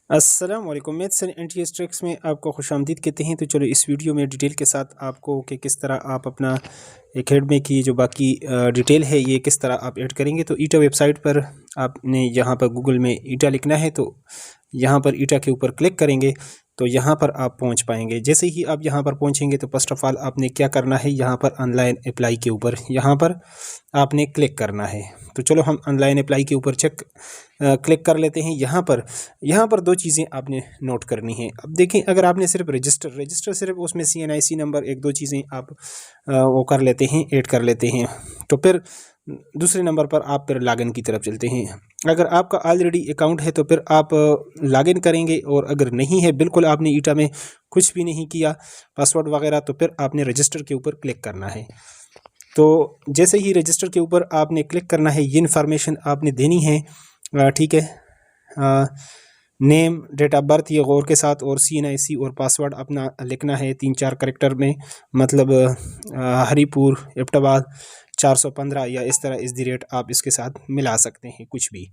अस्सलाम वालेकुम। Maths and NTS tricks में आपको खुशामदीद कहते हैं। तो चलो इस वीडियो में डिटेल के साथ आपको कि किस तरह आप अपना एकेडमी की जो बाकी डिटेल है ये किस तरह आप ऐड करेंगे। तो ईटा वेबसाइट पर आपने यहाँ पर गूगल में ईटा लिखना है, तो यहाँ पर ईटा के ऊपर क्लिक करेंगे तो यहाँ पर आप पहुँच पाएंगे। जैसे ही आप यहाँ पर पहुँचेंगे तो फर्स्ट ऑफ ऑल आपने क्या करना है, यहाँ पर ऑनलाइन अप्लाई के ऊपर यहाँ पर आपने क्लिक करना है। तो चलो हम ऑनलाइन अप्लाई के ऊपर क्लिक कर लेते हैं। यहाँ पर दो चीज़ें आपने नोट करनी है। अब देखें, अगर आपने सिर्फ रजिस्टर सिर्फ उसमें CNIC नंबर एक दो चीज़ें आप वो कर लेते हैं, ऐड कर लेते हैं, तो फिर दूसरे नंबर पर आप फिर लॉगिन की तरफ चलते हैं। अगर आपका ऑलरेडी अकाउंट है तो फिर आप लॉगिन करेंगे, और अगर नहीं है, बिल्कुल आपने ईटा में कुछ भी नहीं किया पासवर्ड वगैरह, तो फिर आपने रजिस्टर के ऊपर क्लिक करना है। तो जैसे ही रजिस्टर के ऊपर आपने क्लिक करना है, ये इन्फॉर्मेशन आपने देनी है, ठीक है। नेम, डेट ऑफ बर्थ ये गौर के साथ, और CNIC और पासवर्ड अपना लिखना है 3-4 करेक्टर में, मतलब हरीपुर एबटाबाद 415 या इस तरह इस दी रेट आप इसके साथ मिला सकते हैं कुछ भी।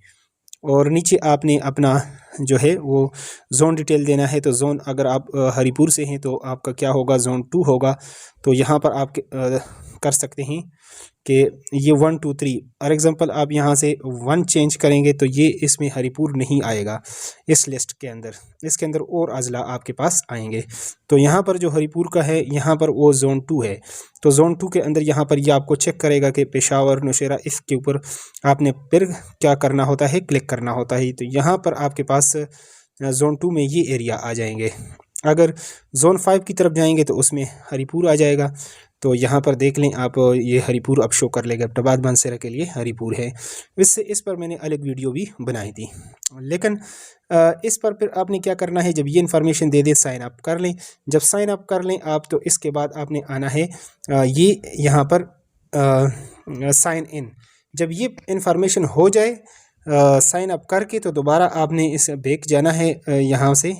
और नीचे आपने अपना जो है वो जोन डिटेल देना है। तो जोन अगर आप हरीपुर से हैं तो आपका क्या होगा, जोन 2 होगा। तो यहाँ पर आप कर सकते हैं कि ये 1 2 3 फॉर एग्ज़ाम्पल आप यहाँ से 1 चेंज करेंगे तो ये इसमें हरीपुर नहीं आएगा इस लिस्ट के अंदर, इसके अंदर और अजला आपके पास आएंगे। तो यहाँ पर जो हरीपुर का है यहाँ पर वो जोन 2 है। तो जोन 2 के अंदर यहाँ पर ये आपको चेक करेगा कि पेशावर, नौशेरा, इसके ऊपर आपने फिर क्या करना होता है, क्लिक करना होता है। तो यहाँ पर आपके पास जोन 2 में ये एरिया आ जाएंगे। अगर जोन 5 की तरफ जाएंगे तो उसमें हरीपुर आ जाएगा। तो यहाँ पर देख लें आप, ये हरीपुर अब शो कर लेगा, एबटाबाद मानसरा के लिए हरीपुर है। इस पर मैंने अलग वीडियो भी बनाई थी, लेकिन इस पर फिर आपने क्या करना है, जब ये इन्फॉर्मेशन दे दे साइन अप कर लें। जब साइन अप कर लें आप, तो इसके बाद आपने आना है ये यहाँ पर साइन इन। जब ये इन्फॉर्मेशन हो जाए साइन अप करके, तो दोबारा आपने इस बैक जाना है, यहाँ से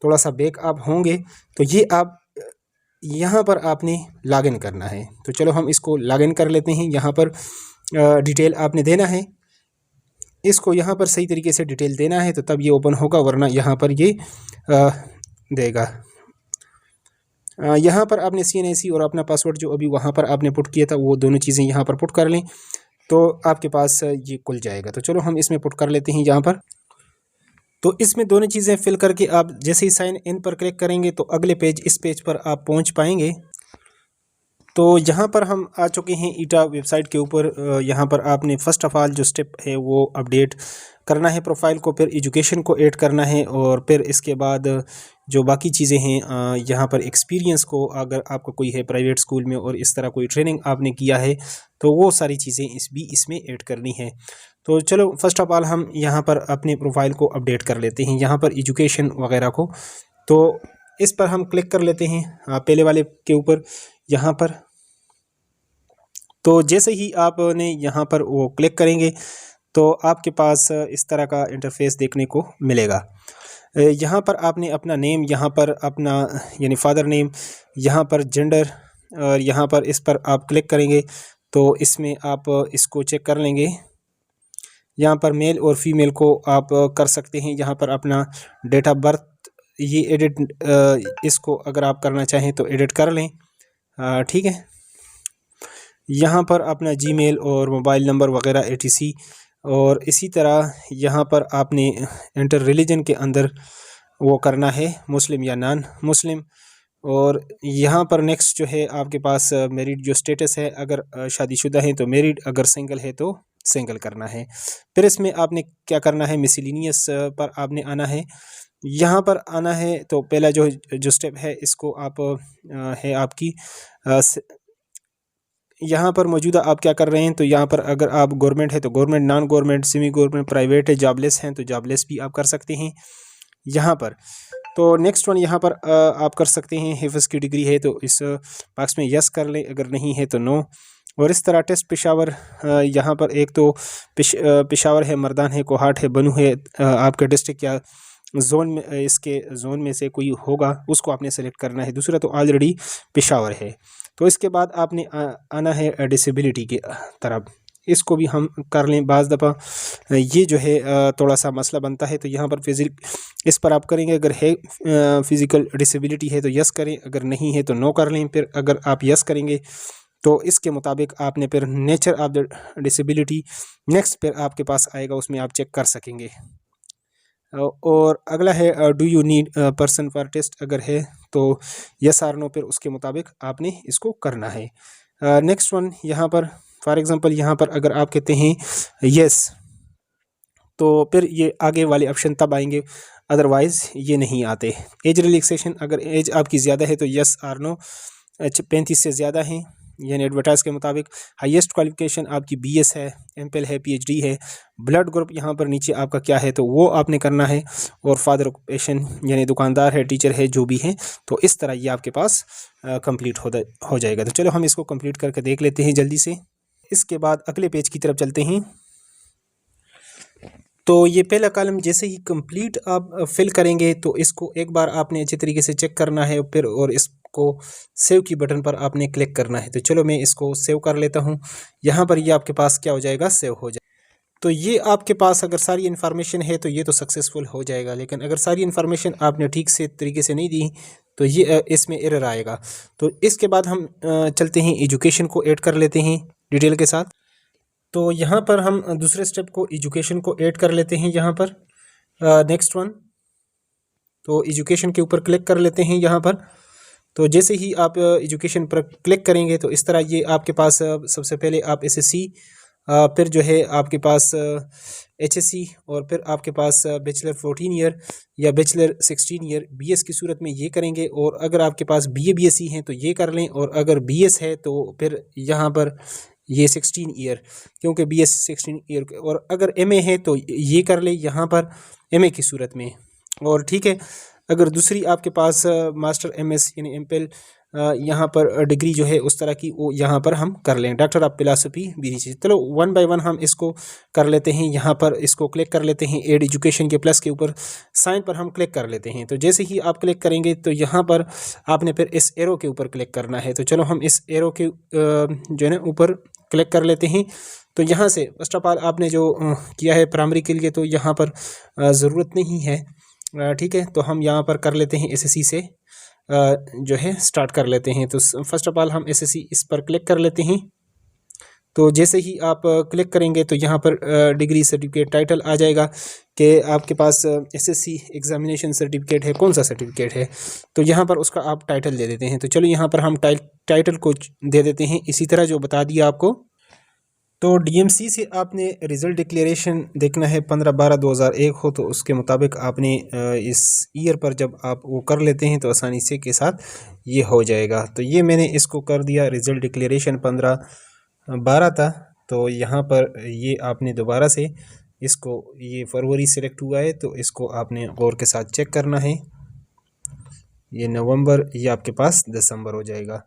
थोड़ा सा बैक आप होंगे तो ये आप यहाँ पर आपने लॉगिन करना है। तो चलो हम इसको लॉगिन कर लेते हैं। यहाँ पर डिटेल आपने देना है, इसको यहाँ पर सही तरीके से डिटेल देना है, तो तब ये ओपन होगा, वरना यहाँ पर ये देगा। यहाँ पर आपने CNIC और अपना पासवर्ड जो अभी वहाँ पर आपने पुट किया था वो दोनों चीज़ें यहाँ पर पुट कर लें, तो आपके पास ये खुल जाएगा। तो चलो हम इसमें पुट कर लेते हैं यहाँ पर। तो इसमें दोनों चीज़ें फिल करके आप जैसे ही साइन इन पर क्लिक करेंगे तो अगले पेज, इस पेज पर आप पहुंच पाएंगे। तो यहाँ पर हम आ चुके हैं ईटा वेबसाइट के ऊपर। यहाँ पर आपने फ़र्स्ट ऑफ़ ऑल जो स्टेप है वो अपडेट करना है प्रोफाइल को, फिर एजुकेशन को ऐड करना है, और फिर इसके बाद जो बाकी चीज़ें हैं यहाँ पर एक्सपीरियंस को, अगर आपका कोई है प्राइवेट स्कूल में और इस तरह कोई ट्रेनिंग आपने किया है तो वो सारी चीज़ें इसमें ऐड करनी है। तो चलो फर्स्ट ऑफ़ ऑल हम यहाँ पर अपने प्रोफाइल को अपडेट कर लेते हैं, यहाँ पर एजुकेशन वगैरह को। तो इस पर हम क्लिक कर लेते हैं पहले वाले के ऊपर यहाँ पर। तो जैसे ही आपने यहाँ पर वो क्लिक करेंगे तो आपके पास इस तरह का इंटरफेस देखने को मिलेगा। यहाँ पर आपने अपना नेम, यहाँ पर अपना यानी फादर नेम, यहाँ पर जेंडर, और यहाँ पर इस पर आप क्लिक करेंगे तो इसमें आप इसको चेक कर लेंगे। यहाँ पर मेल और फीमेल को आप कर सकते हैं। यहाँ पर अपना डेट ऑफ बर्थ ये एडिट, इसको अगर आप करना चाहें तो एडिट कर लें, ठीक है। यहाँ पर अपना जीमेल और मोबाइल नंबर वगैरह etc, और इसी तरह यहाँ पर आपने इंटर रिलीजन के अंदर वो करना है, मुस्लिम या नॉन मुस्लिम। और यहाँ पर नेक्स्ट जो है आपके पास मैरिड जो स्टेटस है, अगर शादीशुदा है तो मैरिड, अगर सिंगल है तो सिंगल करना है। फिर इसमें आपने क्या करना है, मिसलिनियस पर आपने आना है, यहाँ पर आना है। तो पहला जो स्टेप है इसको आप है आपकी यहाँ पर मौजूदा आप क्या कर रहे हैं। तो यहाँ पर अगर आप गवर्नमेंट है तो government, non government, semi government, private है, जॉबलेस हैं तो जॉबलेस भी आप कर सकते हैं यहाँ पर। तो नेक्स्ट वन यहाँ पर आप कर सकते हैं, हिफ्ज़ की डिग्री है तो इस बॉक्स में यस कर लें, अगर नहीं है तो नो। और इस तरह टेस्ट पेशावर, यहाँ पर एक तो पेशावर है, मर्दान है, कोहाट है, बनू है, आपका डिस्ट्रिक्ट या जोन में, इसके जोन में से कोई होगा उसको आपने सेलेक्ट करना है। दूसरा तो ऑलरेडी पेशावर है। तो इसके बाद आपने आना है डिसेबिलिटी की तरफ। इसको भी हम कर लें। बाज़ दफ़ा ये जो है थोड़ा सा मसला बनता है, तो यहाँ पर इस पर आप करेंगे। अगर है फिज़िकल डिसेबिलिटी है तो यस करें, अगर नहीं है तो नो कर लें। फिर अगर आप यस करेंगे तो इसके मुताबिक आपने फिर nature of the disability next फिर आपके पास आएगा, उसमें आप चेक कर सकेंगे। और अगला है do you need person for test, अगर है तो यस आर नो, फिर उसके मुताबिक आपने इसको करना है। नेक्स्ट वन यहाँ पर फॉर एग्ज़ाम्पल यहाँ पर अगर आप कहते हैं यस, तो फिर ये आगे वाले ऑप्शन तब आएंगे, अदरवाइज़ ये नहीं आते। एज रिलैक्सेशन, अगर एज आपकी ज़्यादा है तो यस आर नो, 35 से ज़्यादा है यानी एडवर्टाइज़ के मुताबिक। हाईएस्ट क्वालिफिकेशन आपकी बीएस है, एमफिल है, पीएचडी है। ब्लड ग्रुप यहाँ पर नीचे आपका क्या है तो वो आपने करना है। और फादर ऑक्यूपेशन यानी दुकानदार है, टीचर है, जो भी है, तो इस तरह ये आपके पास कंप्लीट हो जाएगा। तो चलो हम इसको कंप्लीट करके देख लेते हैं जल्दी से। इसके बाद अगले पेज की तरफ चलते हैं। तो ये पहला कॉलम जैसे ही कंप्लीट आप फिल करेंगे तो इसको एक बार आपने अच्छे तरीके से चेक करना है फिर, और इसको सेव की बटन पर आपने क्लिक करना है। तो चलो मैं इसको सेव कर लेता हूँ। यहाँ पर ये आपके पास क्या हो जाएगा, सेव हो जाएगा। तो ये आपके पास अगर सारी इन्फॉर्मेशन है तो ये तो सक्सेसफुल हो जाएगा, लेकिन अगर सारी इन्फॉर्मेशन आपने ठीक से तरीके से नहीं दी तो ये इसमें एरर आएगा। तो इसके बाद हम चलते हैं एजुकेशन को ऐड कर लेते हैं डिटेल के साथ। तो यहाँ पर हम दूसरे स्टेप को एजुकेशन को ऐड कर लेते हैं। यहाँ पर नेक्स्ट वन, तो एजुकेशन के ऊपर क्लिक कर लेते हैं यहाँ पर। तो जैसे ही आप एजुकेशन पर क्लिक करेंगे तो इस तरह ये आपके पास सबसे पहले आप एसएससी, फिर जो है आपके पास एचएससी, और फिर आपके पास बैचलर 14 ईयर या बैचलर 16 ईयर बीएस की सूरत में ये करेंगे। और अगर आपके पास बीए बीएससी हैं तो ये कर लें, और अगर बीएस है तो फिर यहाँ पर ये 16 ईयर, क्योंकि बीएस 16 ईयर। और अगर एमए है तो ये कर ले यहाँ पर एमए की सूरत में। और ठीक है, अगर दूसरी आपके पास मास्टर एमएस यानी एमफिल यहाँ पर डिग्री जो है उस तरह की, वो यहाँ पर हम कर लें। डॉक्टर ऑफ फिलॉसफी भी चीज़। चलो वन बाय वन हम इसको कर लेते हैं। यहाँ पर इसको क्लिक कर लेते हैं, एड एजुकेशन के प्लस के ऊपर साइन पर हम क्लिक कर लेते हैं। तो जैसे ही आप क्लिक करेंगे तो यहाँ पर आपने फिर इस एरो के ऊपर क्लिक करना है। तो चलो हम इस एरो के जो है ना ऊपर क्लिक कर लेते हैं। तो यहाँ से फर्स्ट ऑफ ऑल आपने जो किया है प्राइमरी के लिए तो यहाँ पर ज़रूरत नहीं है, ठीक है। तो हम यहाँ पर कर लेते हैं एसएससी से जो है स्टार्ट कर लेते हैं। तो फर्स्ट ऑफ ऑल हम एसएससी इस पर क्लिक कर लेते हैं। तो जैसे ही आप क्लिक करेंगे तो यहाँ पर डिग्री सर्टिफिकेट टाइटल आ जाएगा कि आपके पास एसएससी एग्जामिनेशन सर्टिफिकेट है, कौन सा सर्टिफिकेट है, तो यहाँ पर उसका आप टाइटल दे देते हैं। तो चलो यहाँ पर हम टाइटल को दे देते हैं इसी तरह जो बता दिया आपको। तो डीएमसी से आपने रिज़ल्ट डिक्लेरेशन देखना है 15/12/2001 हो तो उसके मुताबिक आपने इस ईयर पर जब आप वो कर लेते हैं तो आसानी से के साथ ये हो जाएगा। तो ये मैंने इसको कर दिया, रिज़ल्ट डिक्लेरेशन 15/12 था। तो यहाँ पर ये आपने दोबारा से इसको, ये फरवरी सेलेक्ट हुआ है तो इसको आपने गौर के साथ चेक करना है। ये नवंबर, ये आपके पास दिसंबर हो जाएगा।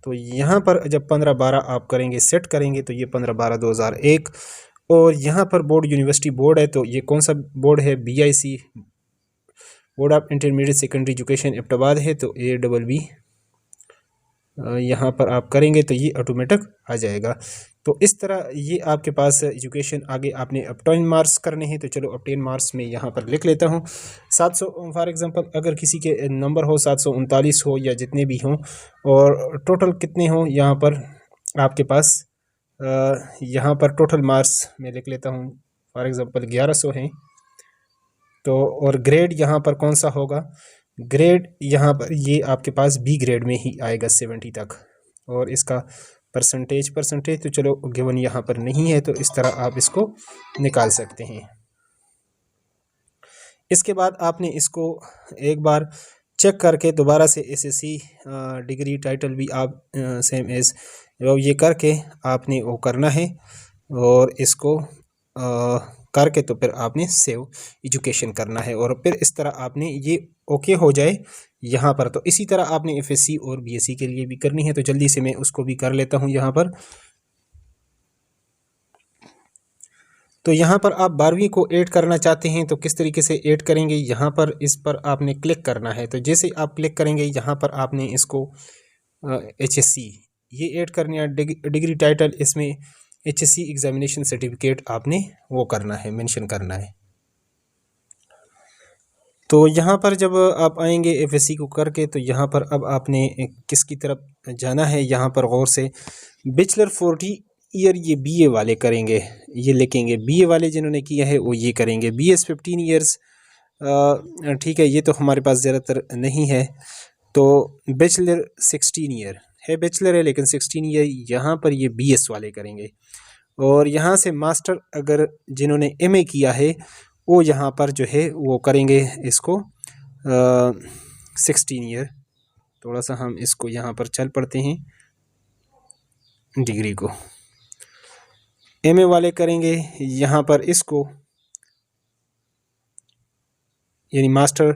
तो यहाँ पर जब 15/12 आप करेंगे सेट करेंगे तो ये 15/12/2001। और यहाँ पर बोर्ड यूनिवर्सिटी बोर्ड है, तो ये कौन सा बोर्ड है, BIC board of intermediate secondary education Abbottabad है। तो ABB यहाँ पर आप करेंगे तो ये ऑटोमेटिक आ जाएगा। तो इस तरह ये आपके पास एजुकेशन। आगे आपने ऑब्टेन मार्क्स करने हैं, तो चलो ऑब्टेन मार्क्स में यहाँ पर लिख लेता हूँ 700 फॉर एग्जांपल। अगर किसी के नंबर हो 739 हो या जितने भी हों, और टोटल कितने हों यहाँ पर आपके पास, यहाँ पर टोटल मार्क्स मैं लिख लेता हूँ फॉर एग्जांपल 1100 हैं। तो और ग्रेड यहाँ पर कौन सा होगा, ग्रेड यहाँ पर ये आपके पास बी ग्रेड में ही आएगा 70 तक। और इसका परसेंटेज तो चलो गिवन यहाँ पर नहीं है, तो इस तरह आप इसको निकाल सकते हैं। इसके बाद आपने इसको एक बार चेक करके दोबारा से एसएससी डिग्री टाइटल भी आप सेम एज ये करके आपने वो करना है। और इसको करके तो फिर आपने सेव एजुकेशन करना है, और फिर इस तरह आपने ये ओके हो जाए यहाँ पर। तो इसी तरह आपने एफएससी और बीएससी के लिए भी करनी है। तो जल्दी से मैं उसको भी कर लेता हूँ यहाँ पर। तो यहाँ पर आप 12वीं को ऐड करना चाहते हैं तो किस तरीके से ऐड करेंगे, यहाँ पर इस पर आपने क्लिक करना है। तो जैसे आप क्लिक करेंगे यहाँ पर आपने इसको HSC ये ऐड करनी है। डिग्री टाइटल इसमें HSC एग्जामिनेशन सर्टिफिकेट आपने वो करना है, मेंशन करना है। तो यहाँ पर जब आप आएंगे FSC को करके, तो यहाँ पर अब आपने किसकी तरफ जाना है, यहाँ पर गौर से बैचलर 40 ईयर ये BA वाले करेंगे, ये लिखेंगे। BA वाले जिन्होंने किया है वो ये करेंगे। BS 15 ईयर्स, ठीक है, ये तो हमारे पास ज़्यादातर नहीं है। तो बैचलर 16 ईयर है, बैचलर है लेकिन 16 ईयर यहाँ पर ये BS वाले करेंगे। और यहाँ से मास्टर अगर जिन्होंने MA किया है वो यहाँ पर जो है वो करेंगे इसको 16 ईयर। थोड़ा सा हम इसको यहाँ पर चल पड़ते हैं, डिग्री को MA वाले करेंगे यहाँ पर इसको, यानी मास्टर।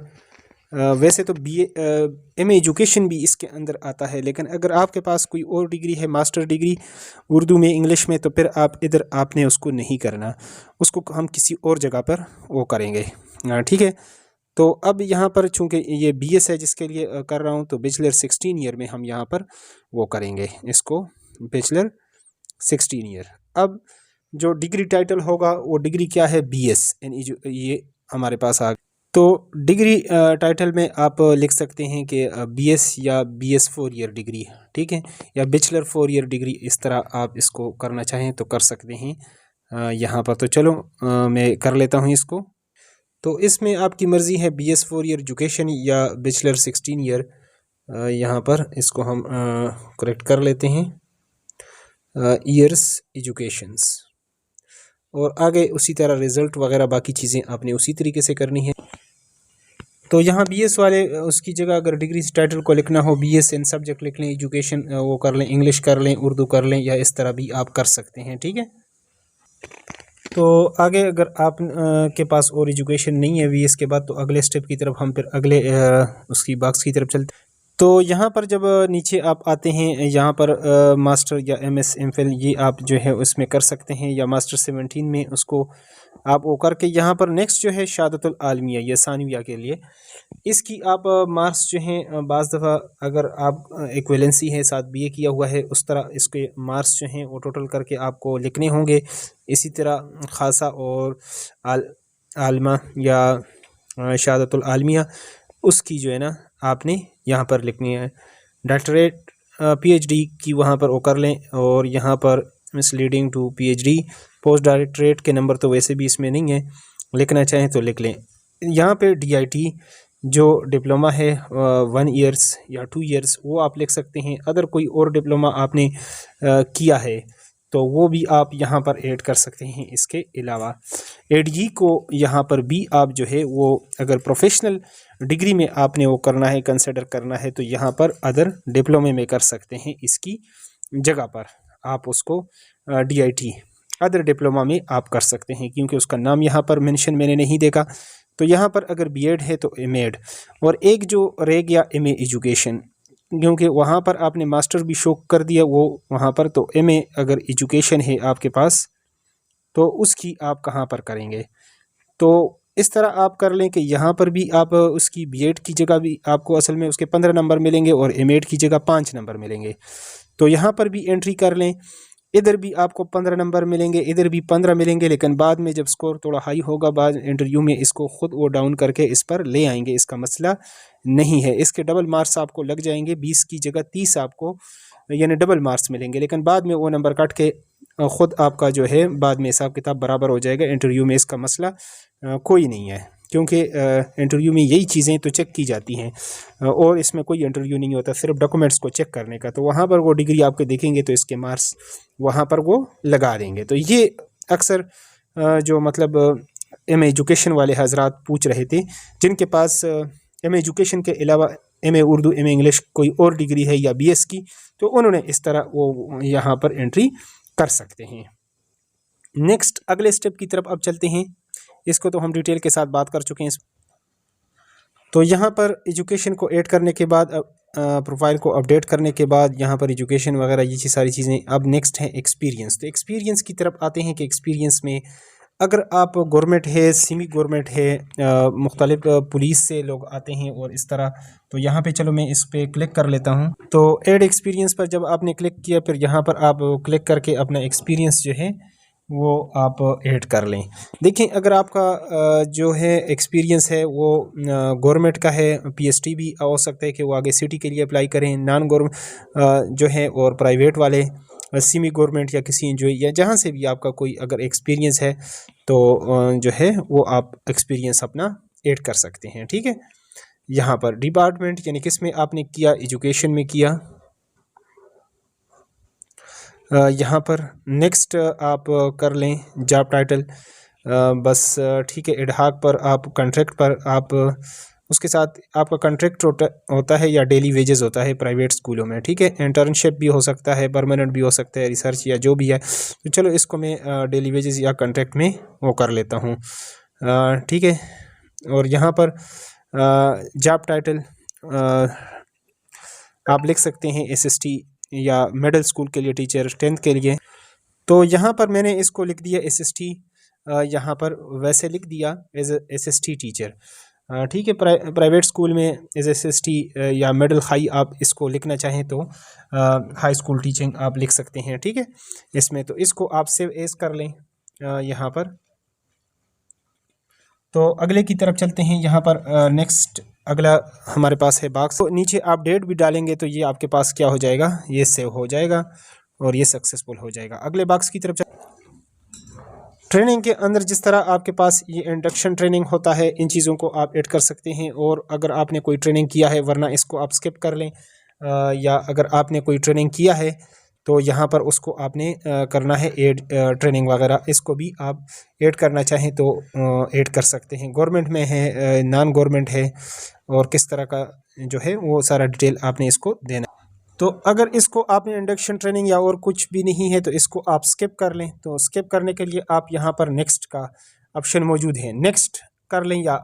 वैसे तो BA MA एजुकेशन भी इसके अंदर आता है, लेकिन अगर आपके पास कोई और डिग्री है, मास्टर डिग्री उर्दू में, इंग्लिश में, तो फिर आप इधर आपने उसको नहीं करना, उसको हम किसी और जगह पर वो करेंगे, ठीक है। तो अब यहाँ पर चूँकि ये BS है जिसके लिए कर रहा हूँ, तो बैचलर 16 ईयर में हम यहाँ पर वो करेंगे इसको, बैचलर 16 ईयर। अब जो डिग्री टाइटल होगा वो डिग्री क्या है, BS, ये हमारे पास आ। तो डिग्री टाइटल में आप लिख सकते हैं कि BS या BS 4 ईयर डिग्री, ठीक है, या बैचलर 4 ईयर डिग्री, इस तरह आप इसको करना चाहें तो कर सकते हैं यहाँ पर। तो चलो मैं कर लेता हूँ इसको। तो इसमें आपकी मर्ज़ी है, BS 4 ईयर एजुकेशन या बैचलर 16 ईयर, यहाँ पर इसको हम करेक्ट कर लेते हैं, ईयर्स एजुकेशंस। और आगे उसी तरह रिज़ल्ट वगैरह बाकी चीज़ें आपने उसी तरीके से करनी है। तो यहाँ BS वाले उसकी जगह अगर डिग्री टाइटल को लिखना हो BS इन सब्जेक्ट लिख लें, एजुकेशन वो कर लें, इंग्लिश कर लें, उर्दू कर लें, या इस तरह भी आप कर सकते हैं, ठीक है। तो आगे अगर आप के पास और एजुकेशन नहीं है BS के बाद, तो अगले स्टेप की तरफ हम फिर अगले उसकी बॉक्स की तरफ चलते। तो यहाँ पर जब नीचे आप आते हैं, यहाँ पर मास्टर या MS MPhil ये आप जो है उसमें कर सकते हैं, या मास्टर 17 में उसको आप वो करके, यहाँ पर नेक्स्ट जो है शहादतुल आलमिया या सानविया के लिए, इसकी आप मार्क्स जो हैं बाज़ दफ़ा अगर आप इक्विवेलेंसी है साथ BA किया हुआ है, उस तरह इसके मार्क्स जो हैं वो टोटल करके आपको लिखने होंगे। इसी तरह खासा और आलमा या शहादतुल आलमिया, उसकी जो है ना आपने यहाँ पर लिखनी है। डॉक्टरेट PhD की वहाँ पर वो कर लें, और यहाँ पर misleading to PhD, post doctorate के नंबर तो वैसे भी इसमें नहीं है, लिखना चाहें तो लिख लें। यहाँ पे DIT जो डिप्लोमा है 1 ईयर्स या 2 ईयर्स वो आप लिख सकते हैं। अगर कोई और डिप्लोमा आपने किया है तो वो भी आप यहाँ पर ऐड कर सकते हैं। इसके अलावा ADE को यहाँ पर भी आप जो है वो अगर प्रोफेशनल डिग्री में आपने वो करना है, कंसिडर करना है, तो यहाँ पर अदर डिप्लोमे में कर सकते हैं। इसकी जगह पर आप उसको DIT अदर डिप्लोमा में आप कर सकते हैं, क्योंकि उसका नाम यहाँ पर मेंशन मैंने नहीं देखा। तो यहाँ पर अगर B.Ed है तो M.Ed, और एक जो रह गया MA एजुकेशन, क्योंकि वहाँ पर आपने मास्टर भी शो कर दिया वो वहाँ पर, तो MA अगर एजुकेशन है आपके पास तो उसकी आप कहाँ पर करेंगे। तो इस तरह आप कर लें कि यहाँ पर भी आप उसकी B.Ed की जगह भी आपको असल में उसके 15 नंबर मिलेंगे और M.Ed की जगह 5 नंबर मिलेंगे। तो यहाँ पर भी एंट्री कर लें, इधर भी आपको 15 नंबर मिलेंगे, इधर भी 15 मिलेंगे, लेकिन बाद में जब स्कोर थोड़ा हाई होगा, बाद इंटरव्यू में इसको ख़ुद वो डाउन करके इस पर ले आएंगे, इसका मसला नहीं है। इसके डबल मार्क्स आपको लग जाएंगे, 20 की जगह 30 आपको यानी डबल मार्क्स मिलेंगे, लेकिन बाद में वो नंबर काट के ख़ुद आपका जो है बाद में हिसाब किताब बराबर हो जाएगा। इंटरव्यू में इसका मसला कोई नहीं है, क्योंकि इंटरव्यू में यही चीज़ें तो चेक की जाती हैं, और इसमें कोई इंटरव्यू नहीं होता, सिर्फ डॉक्यूमेंट्स को चेक करने का। तो वहाँ पर वो डिग्री आपके देखेंगे तो इसके मार्क्स वहाँ पर वो लगा देंगे। तो ये अक्सर जो मतलब MA एजुकेशन वाले हजरात पूछ रहे थे, जिनके पास MA एजुकेशन के अलावा MA उर्दू, MA इंग्लिश कोई और डिग्री है या BS की, तो उन्होंने इस तरह वो यहाँ पर एंट्री कर सकते हैं। नेक्स्ट अगले स्टेप की तरफ अब चलते हैं। इसको तो हम डिटेल के साथ बात कर चुके हैं। तो यहाँ पर एजुकेशन को ऐड करने के बाद, प्रोफाइल को अपडेट करने के बाद, यहाँ पर एजुकेशन वगैरह ये सारी चीज़ें। अब नेक्स्ट है एक्सपीरियंस। तो एक्सपीरियंस की तरफ आते हैं कि एक्सपीरियंस में अगर आप गवर्नमेंट है, सेमी गवर्नमेंट है, मुख्तलिफ पुलिस से लोग आते हैं और इस तरह, तो यहाँ पे चलो मैं इस पर क्लिक कर लेता हूँ। तो ऐड एक्सपीरियंस पर जब आपने क्लिक किया, फिर यहाँ पर आप क्लिक करके अपना एक्सपीरियंस जो है वो आप ऐड कर लें। देखें, अगर आपका जो है एक्सपीरियंस है वो गवर्नमेंट का है, पीएसटी भी हो सकता है कि वो आगे सिटी के लिए अप्लाई करें, नॉन गवर्नमेंट जो है, और प्राइवेट वाले सेमी गवर्नमेंट या किसी एनजीओ या जहाँ से भी आपका कोई अगर एक्सपीरियंस है तो जो है वो आप एक्सपीरियंस अपना ऐड कर सकते हैं। ठीक है, यहाँ पर डिपार्टमेंट यानी किस में आपने किया, एजुकेशन में किया। यहाँ पर नेक्स्ट आप कर लें जॉब टाइटल, बस ठीक है। एडहाक पर आप कॉन्ट्रैक्ट पर आप उसके साथ आपका कॉन्ट्रैक्ट होता है या डेली वेजेस होता है प्राइवेट स्कूलों में। ठीक है, इंटर्नशिप भी हो सकता है, परमानेंट भी हो सकता है, रिसर्च या जो भी है। तो चलो इसको मैं डेली वेजेस या कॉन्ट्रैक्ट में वो कर लेता हूँ। ठीक है, और यहाँ पर जॉब टाइटल आप लिख सकते हैं एसएसटी या मिडिल स्कूल के लिए टीचर, 10th के लिए। तो यहाँ पर मैंने इसको लिख दिया एसएसटी, यहाँ पर वैसे लिख दिया एज एसएसटी टीचर। ठीक है, प्राइवेट स्कूल में एज एसएसटी या मिडिल हाई आप इसको लिखना चाहें तो हाई स्कूल टीचिंग आप लिख सकते हैं। ठीक है, इसमें तो इसको आप सेव एज कर लें यहाँ पर। तो अगले की तरफ चलते हैं। यहाँ पर नेक्स्ट अगला हमारे पास है बॉक्स। तो नीचे आप डेट भी डालेंगे तो ये आपके पास क्या हो जाएगा, ये सेव हो जाएगा और ये सक्सेसफुल हो जाएगा। अगले बॉक्स की तरफ ट्रेनिंग के अंदर जिस तरह आपके पास ये इंडक्शन ट्रेनिंग होता है, इन चीज़ों को आप ऐड कर सकते हैं। और अगर आपने कोई ट्रेनिंग किया है, वरना इसको आप स्किप कर लें, या अगर आपने कोई ट्रेनिंग किया है तो यहाँ पर उसको आपने करना है ऐड, ट्रेनिंग वगैरह इसको भी आप ऐड करना चाहें तो ऐड कर सकते हैं। गवर्नमेंट में है, नॉन गवर्नमेंट है, और किस तरह का जो है वो सारा डिटेल आपने इसको देना। तो अगर इसको आपने इंडक्शन ट्रेनिंग या और कुछ भी नहीं है तो इसको आप स्किप कर लें। तो स्किप करने के लिए आप यहाँ पर नेक्स्ट का ऑप्शन मौजूद है, नेक्स्ट कर लें। या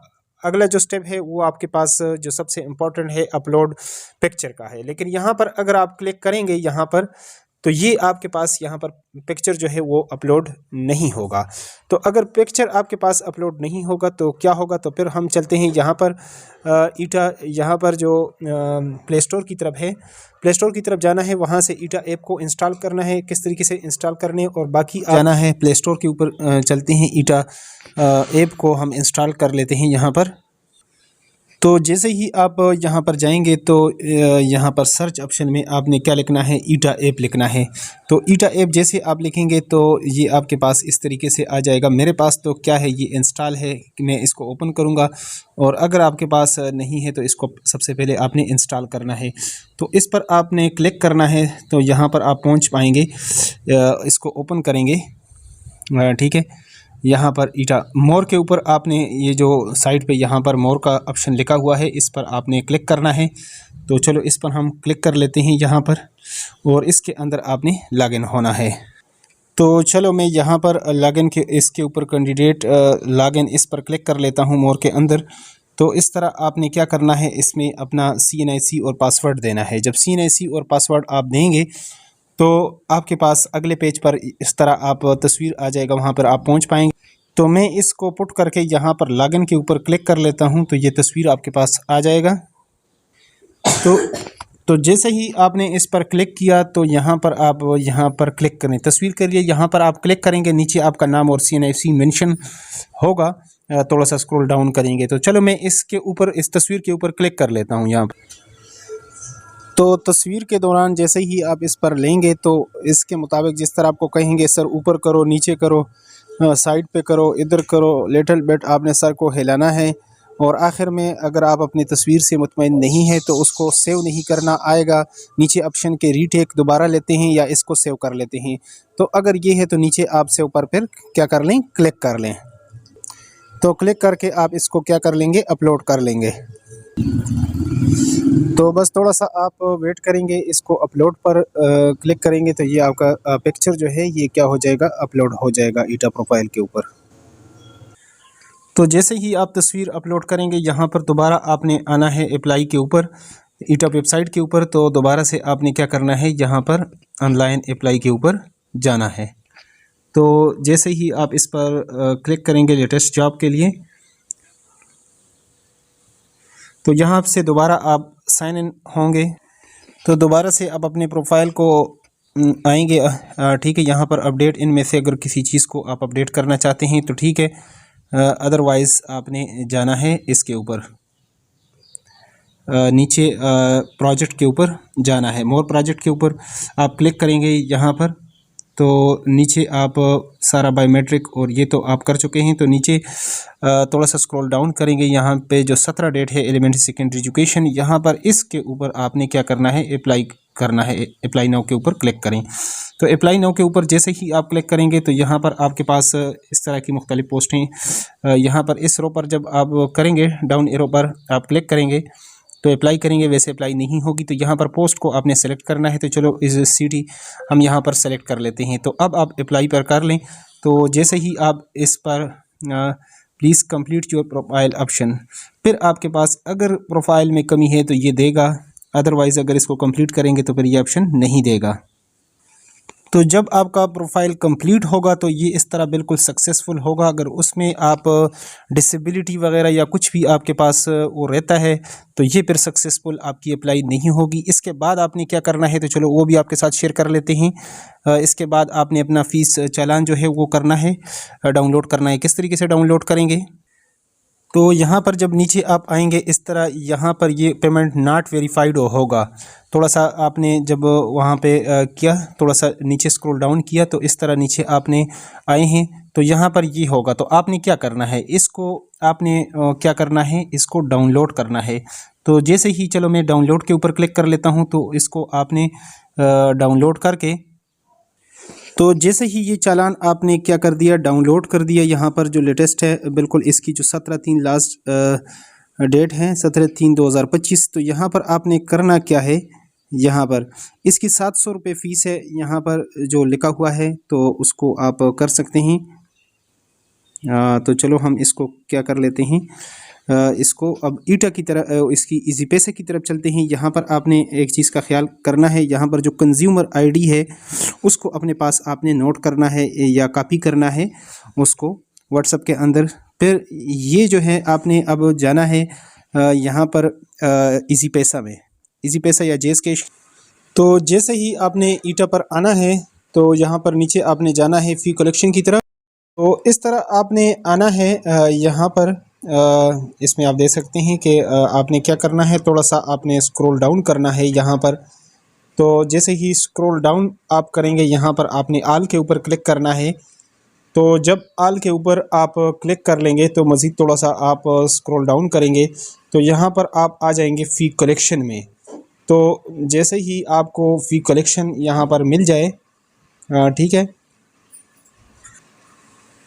अगला जो स्टेप है वो आपके पास जो सबसे इम्पोर्टेंट है, अपलोड पिक्चर का है। लेकिन यहाँ पर अगर आप क्लिक करेंगे यहाँ पर, तो ये आपके पास यहाँ पर पिक्चर जो है वो अपलोड नहीं होगा। तो अगर पिक्चर आपके पास अपलोड नहीं होगा तो क्या होगा, तो फिर हम चलते हैं यहाँ पर ईटा, यहाँ पर जो प्ले स्टोर की तरफ है, प्ले स्टोर की तरफ जाना है, वहाँ से ईटा ऐप को इंस्टॉल करना है, किस तरीके से इंस्टॉल करने और बाकी जाना है। प्ले स्टोर के ऊपर चलते हैं, ईटा ऐप को हम इंस्टॉल कर लेते हैं यहाँ पर। तो जैसे ही आप यहाँ पर जाएंगे तो यहाँ पर सर्च ऑप्शन में आपने क्या लिखना है, ईटा ऐप लिखना है। तो ईटा ऐप जैसे आप लिखेंगे तो ये आपके पास इस तरीके से आ जाएगा। मेरे पास तो क्या है, ये इंस्टॉल है, मैं इसको ओपन करूँगा। और अगर आपके पास नहीं है तो इसको सबसे पहले आपने इंस्टॉल करना है। तो इस पर आपने क्लिक करना है, तो यहाँ पर आप पहुँच पाएंगे। इसको ओपन करेंगे, ठीक है। यहाँ पर ईटा मोर के ऊपर आपने ये जो साइड पे यहाँ पर मोर का ऑप्शन लिखा हुआ है, इस पर आपने क्लिक करना है। तो चलो इस पर हम क्लिक कर लेते हैं यहाँ पर, और इसके अंदर आपने लॉगिन होना है। तो चलो मैं यहाँ पर लॉगिन के इसके ऊपर कैंडिडेट लॉगिन इस पर क्लिक कर लेता हूँ मोर के अंदर। तो इस तरह आपने क्या करना है, इसमें अपना CNIC और पासवर्ड देना है। जब CNIC और पासवर्ड आप देंगे तो आपके पास अगले पेज पर इस तरह आप तस्वीर आ जाएगा, वहाँ पर आप पहुँच पाएंगे। तो मैं इसको पुट करके यहाँ पर लॉगिन के ऊपर क्लिक कर लेता हूँ, तो ये तस्वीर आपके पास आ जाएगा। तो जैसे ही आपने इस पर क्लिक किया तो यहाँ पर आप यहाँ पर क्लिक करें तस्वीर के लिए, यहाँ पर आप क्लिक करेंगे, नीचे आपका नाम और CNIC मेंशन होगा। थोड़ा सा स्क्रॉल डाउन करेंगे तो चलो मैं इसके ऊपर, इस तस्वीर के ऊपर क्लिक कर लेता हूँ यहाँ पर। तो तस्वीर के दौरान जैसे ही आप इस पर लेंगे तो इसके मुताबिक जिस तरह आपको कहेंगे, सर ऊपर करो, नीचे करो, साइड पे करो, इधर करो, लिटिल बिट आपने सर को हिलाना है। और आखिर में अगर आप अपनी तस्वीर से मुतमईन नहीं है तो उसको सेव नहीं करना आएगा, नीचे ऑप्शन के रीटेक दोबारा लेते हैं या इसको सेव कर लेते हैं। तो अगर ये है तो नीचे आप सेव पर फिर क्या कर लें, क्लिक कर लें। तो क्लिक करके आप इसको क्या कर लेंगे, अपलोड कर लेंगे। तो बस थोड़ा सा आप वेट करेंगे, इसको अपलोड पर क्लिक करेंगे तो ये आपका पिक्चर जो है ये क्या हो जाएगा, अपलोड हो जाएगा ईटा प्रोफाइल के ऊपर। तो जैसे ही आप तस्वीर अपलोड करेंगे, यहाँ पर दोबारा आपने आना है अप्लाई के ऊपर, ईटा वेबसाइट के ऊपर। तो दोबारा से आपने क्या करना है, यहाँ पर ऑनलाइन अप्लाई के ऊपर जाना है। तो जैसे ही आप इस पर क्लिक करेंगे लेटेस्ट जॉब के लिए, तो यहाँ से दोबारा आप साइन इन होंगे। तो दोबारा से आप अपने प्रोफाइल को आएंगे, ठीक है। यहाँ पर अपडेट इनमें से अगर किसी चीज़ को आप अपडेट करना चाहते हैं तो ठीक है, अदरवाइज़ आपने जाना है इसके ऊपर, नीचे प्रोजेक्ट के ऊपर जाना है। मोर प्रोजेक्ट के ऊपर आप क्लिक करेंगे यहाँ पर, तो नीचे आप सारा बायोमेट्रिक और ये तो आप कर चुके हैं। तो नीचे थोड़ा सा स्क्रॉल डाउन करेंगे, यहाँ पे जो 17 डेट है एलिमेंट्री सेकेंडरी एजुकेशन, यहाँ पर इसके ऊपर आपने क्या करना है, अप्लाई करना है। अप्लाई नाउ के ऊपर क्लिक करें। तो अप्लाई नाउ के ऊपर जैसे ही आप क्लिक करेंगे तो यहाँ पर आपके पास इस तरह की मुख्तलिफ पोस्टें, यहाँ पर इस रो पर जब आप करेंगे, डाउन एरो पर आप क्लिक करेंगे तो अप्लाई करेंगे, वैसे अप्लाई नहीं होगी। तो यहाँ पर पोस्ट को आपने सेलेक्ट करना है। तो चलो इस सिटी हम यहाँ पर सेलेक्ट कर लेते हैं। तो अब आप अप्लाई पर कर लें। तो जैसे ही आप इस पर please complete your profile option, फिर आपके पास अगर प्रोफाइल में कमी है तो ये देगा, अदरवाइज़ अगर इसको कंप्लीट करेंगे तो फिर ये ऑप्शन नहीं देगा। तो जब आपका प्रोफाइल कंप्लीट होगा तो ये इस तरह बिल्कुल सक्सेसफुल होगा। अगर उसमें आप डिसेबिलिटी वगैरह या कुछ भी आपके पास वो रहता है तो ये फिर सक्सेसफुल आपकी अप्लाई नहीं होगी। इसके बाद आपने क्या करना है, तो चलो वो भी आपके साथ शेयर कर लेते हैं। इसके बाद आपने अपना फ़ीस चालान जो है वो करना है, डाउनलोड करना है। किस तरीके से डाउनलोड करेंगे, तो यहाँ पर जब नीचे आप आएंगे इस तरह, यहाँ पर ये पेमेंट नॉट वेरीफाइड होगा। थोड़ा सा आपने जब वहाँ पे किया, थोड़ा सा नीचे स्क्रॉल डाउन किया तो इस तरह नीचे आपने आए हैं, तो यहाँ पर ये होगा। तो आपने क्या करना है, इसको आपने क्या करना है, इसको डाउनलोड करना है। तो जैसे ही चलो मैं डाउनलोड के ऊपर क्लिक कर लेता हूँ, तो इसको आपने डाउनलोड करके, तो जैसे ही ये चालान आपने क्या कर दिया, डाउनलोड कर दिया, यहाँ पर जो लेटेस्ट है बिल्कुल इसकी जो 17/3 लास्ट डेट है, 17/3/2025। तो यहाँ पर आपने करना क्या है, यहाँ पर इसकी 700 रुपये फ़ीस है, यहाँ पर जो लिखा हुआ है तो उसको आप कर सकते हैं। तो चलो हम इसको क्या कर लेते हैं, इसको अब ईटा की तरह, इसकी इजी पैसे की तरफ चलते हैं। यहाँ पर आपने एक चीज़ का ख्याल करना है, यहाँ पर जो कंज्यूमर आईडी है उसको अपने पास आपने नोट करना है या कॉपी करना है उसको व्हाट्सएप के अंदर। फिर ये जो है आपने अब जाना है यहाँ पर इजी पैसा में, इजी पैसा या जेस कैश। तो जैसे ही आपने ईटा पर आना है तो यहाँ पर नीचे आपने जाना है फ़ी कलेक्शन की तरफ। तो इस तरह आपने आना है यहाँ पर, इसमें आप देख सकते हैं कि आपने क्या करना है, थोड़ा सा आपने स्क्रॉल डाउन करना है यहाँ पर। तो जैसे ही स्क्रॉल डाउन आप करेंगे, यहाँ पर आपने आल के ऊपर क्लिक करना है। तो जब आल के ऊपर आप क्लिक कर लेंगे तो मज़ीद थोड़ा सा आप स्क्रॉल डाउन करेंगे तो यहाँ पर आप आ जाएंगे फ़ी कलेक्शन में। तो जैसे ही आपको फ़ी कलेक्शन यहाँ पर मिल जाए, ठीक है,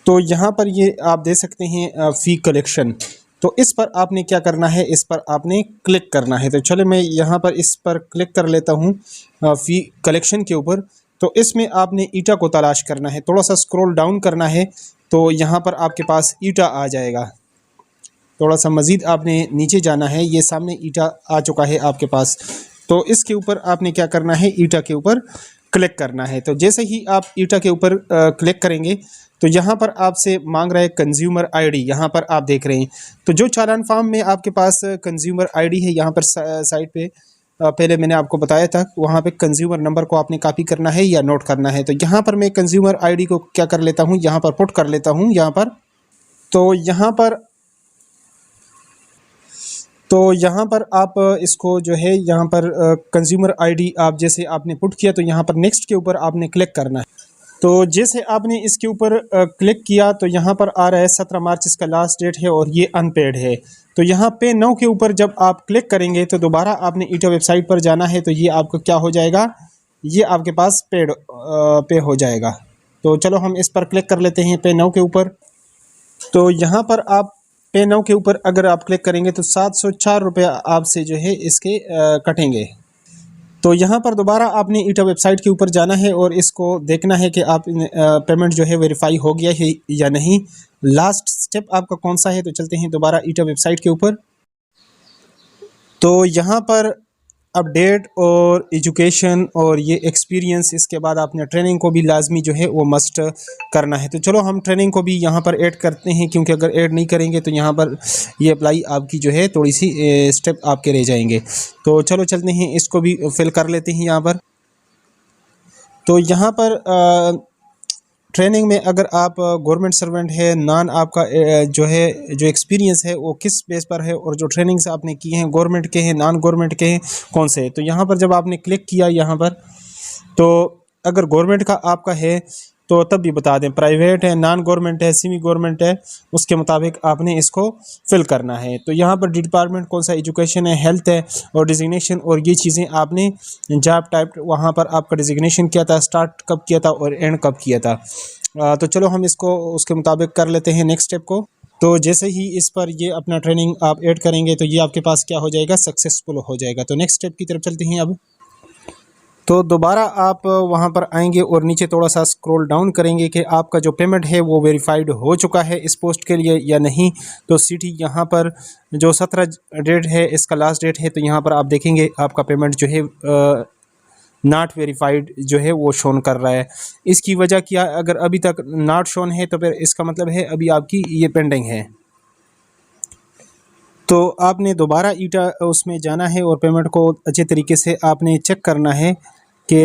तो यहाँ पर ये आप दे सकते हैं फ़ी कलेक्शन। तो इस पर आपने क्या करना है, इस पर आपने क्लिक करना है। तो चलो मैं यहाँ पर इस पर क्लिक कर लेता हूँ फ़ी कलेक्शन के ऊपर। तो इसमें आपने ईटा को तलाश करना है, थोड़ा सा स्क्रॉल डाउन करना है तो यहाँ पर आपके पास ईटा आ जाएगा। थोड़ा सा मज़ीद आपने नीचे जाना है, ये सामने ईटा आ चुका है आपके पास। तो इसके ऊपर आपने क्या करना है, ईटा के ऊपर क्लिक करना है। तो जैसे ही आप ईटा के ऊपर क्लिक करेंगे तो यहाँ पर आपसे मांग रहा है कंज्यूमर आईडी, यहाँ पर आप देख रहे हैं। तो जो चालान फॉर्म में आपके पास कंज्यूमर आईडी है, यहाँ पर साइड पे पहले मैंने आपको बताया था, वहाँ पे कंज्यूमर नंबर को आपने कॉपी करना है या नोट करना है। तो यहाँ पर मैं कंज्यूमर आईडी को क्या कर लेता हूँ, यहाँ पर पुट कर लेता हूँ यहाँ पर। तो यहाँ पर आप इसको जो है, यहाँ पर कंज्यूमर आईडी आप जैसे आपने पुट किया तो यहाँ पर नेक्स्ट के ऊपर आपने क्लिक करना है। तो जैसे आपने इसके ऊपर क्लिक किया तो यहाँ पर आ रहा है 17 मार्च इसका लास्ट डेट है और ये अनपेड है। तो यहाँ पे नाउ के ऊपर जब आप क्लिक करेंगे तो दोबारा आपने ईटा वेबसाइट पर जाना है। तो ये आपको क्या हो जाएगा, ये आपके पास पे हो जाएगा। तो चलो हम इस पर क्लिक कर लेते हैं पे नाउ के ऊपर। तो यहाँ पर आप पे नाउ के ऊपर अगर आप क्लिक करेंगे तो 704 रुपये आपसे जो है इसके कटेंगे। तो यहाँ पर दोबारा आपने ईटा वेबसाइट के ऊपर जाना है और इसको देखना है कि आप पेमेंट जो है वेरीफाई हो गया है या नहीं। लास्ट स्टेप आपका कौन सा है, तो चलते हैं दोबारा ईटा वेबसाइट के ऊपर। तो यहाँ पर अपडेट और एजुकेशन और ये एक्सपीरियंस, इसके बाद आपने ट्रेनिंग को भी लाजमी जो है वो मस्ट करना है। तो चलो हम ट्रेनिंग को भी यहाँ पर ऐड करते हैं, क्योंकि अगर ऐड नहीं करेंगे तो यहाँ पर ये अप्लाई आपकी जो है थोड़ी सी स्टेप आपके रह जाएंगे। तो चलो चलते हैं, इसको भी फिल कर लेते हैं यहाँ पर। तो यहाँ पर ट्रेनिंग में अगर आप गवर्नमेंट सर्वेंट है, नॉन आपका जो है जो एक्सपीरियंस है वो किस बेस पर है, और जो ट्रेनिंग्स आपने की हैं गवर्नमेंट के हैं नॉन गवर्नमेंट के हैं कौन से है। तो यहाँ पर जब आपने क्लिक किया यहाँ पर, तो अगर गवर्नमेंट का आपका है तो तब भी बता दें, प्राइवेट है, नॉन गवर्नमेंट है, सेमी गवर्नमेंट है, उसके मुताबिक आपने इसको फिल करना है। तो यहाँ पर डिपार्टमेंट कौन सा, एजुकेशन है, हेल्थ है, और डिजिग्नेशन, और ये चीज़ें आपने जॉब टाइप वहाँ पर आपका डिजिग्नेशन किया था, स्टार्ट कब किया था और एंड कब किया था। तो चलो हम इसको उसके मुताबिक कर लेते हैं नेक्स्ट स्टेप को। तो जैसे ही इस पर ये अपना ट्रेनिंग आप ऐड करेंगे तो ये आपके पास क्या हो जाएगा, सक्सेसफुल हो जाएगा। तो नेक्स्ट स्टेप की तरफ चलते हैं अब। तो दोबारा आप वहाँ पर आएंगे और नीचे थोड़ा सा स्क्रॉल डाउन करेंगे कि आपका जो पेमेंट है वो वेरीफाइड हो चुका है इस पोस्ट के लिए या नहीं। तो सिटी यहाँ पर जो 17 डेट है इसका लास्ट डेट है, तो यहाँ पर आप देखेंगे आपका पेमेंट जो है नॉट वेरीफाइड जो है वो शोन कर रहा है। इसकी वजह क्या, अगर अभी तक नॉट शोन है तो फिर इसका मतलब है अभी आपकी ये पेंडिंग है। तो आपने दोबारा ईटा उसमें जाना है और पेमेंट को अच्छे तरीके से आपने चेक करना है कि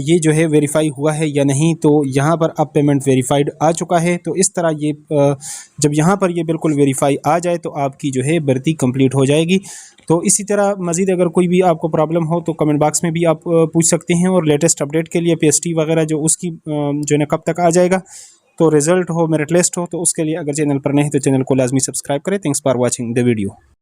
ये जो है वेरीफाई हुआ है या नहीं। तो यहाँ पर अब पेमेंट वेरीफाइड आ चुका है। तो इस तरह ये जब यहाँ पर ये बिल्कुल वेरीफाई आ जाए तो आपकी जो है भर्ती कंप्लीट हो जाएगी। तो इसी तरह मज़ीद अगर कोई भी आपको प्रॉब्लम हो तो कमेंट बॉक्स में भी आप पूछ सकते हैं, और लेटेस्ट अपडेट के लिए PST वगैरह जो उसकी जो है कब तक आ जाएगा, तो रिज़ल्ट हो, मेरिट लिस्ट हो, तो उसके लिए अगर चैनल पर नहीं तो चैनल को लाजमी सब्सक्राइब करें। Thanks for watching the video.